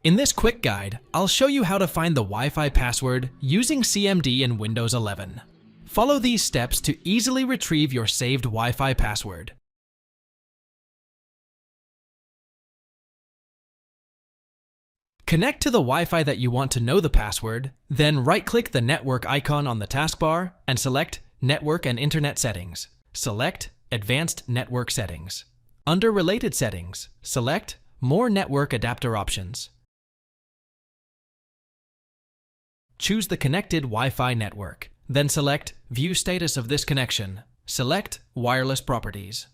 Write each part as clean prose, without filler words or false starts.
In this quick guide, I'll show you how to find the Wi-Fi password using CMD in Windows 11. Follow these steps to easily retrieve your saved Wi-Fi password. Connect to the Wi-Fi that you want to know the password, then right-click the network icon on the taskbar and select Network and Internet Settings. Select Advanced Network Settings. Under Related Settings, select More Network Adapter Options. Choose the connected Wi-Fi network, then select View Status of this connection. Select Wireless Properties.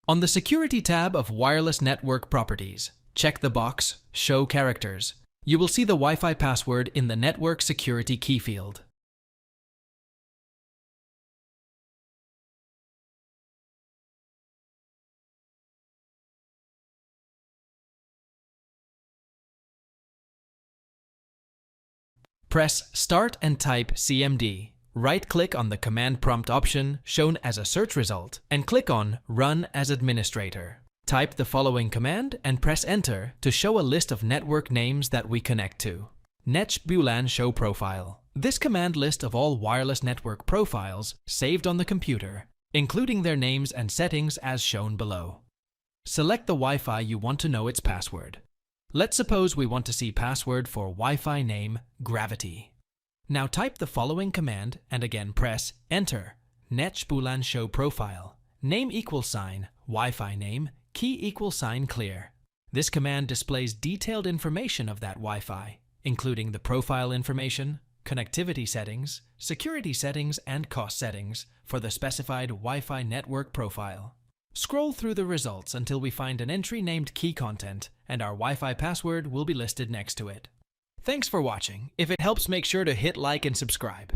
On the Security tab of Wireless Network Properties, check the box Show Characters. You will see the Wi-Fi password in the Network Security key field. Press Start and type CMD. Right-click on the command prompt option shown as a search result and click on Run as Administrator. Type the following command and press Enter to show a list of network names that we connect to. Netch-bulan show profile. This command lists of all wireless network profiles saved on the computer, including their names and settings as shown below. Select the Wi-Fi you want to know its password. Let's suppose we want to see password for Wi-Fi name Gravity. Now type the following command and again press Enter. Netch-bulan show profile. Name =, Wi-Fi name, key =, clear. This command displays detailed information of that Wi-Fi, including the profile information, connectivity settings, security settings, and cost settings for the specified Wi-Fi network profile. Scroll through the results until we find an entry named key content, and our Wi-Fi password will be listed next to it. Thanks for watching. If it helps, make sure to hit like and subscribe.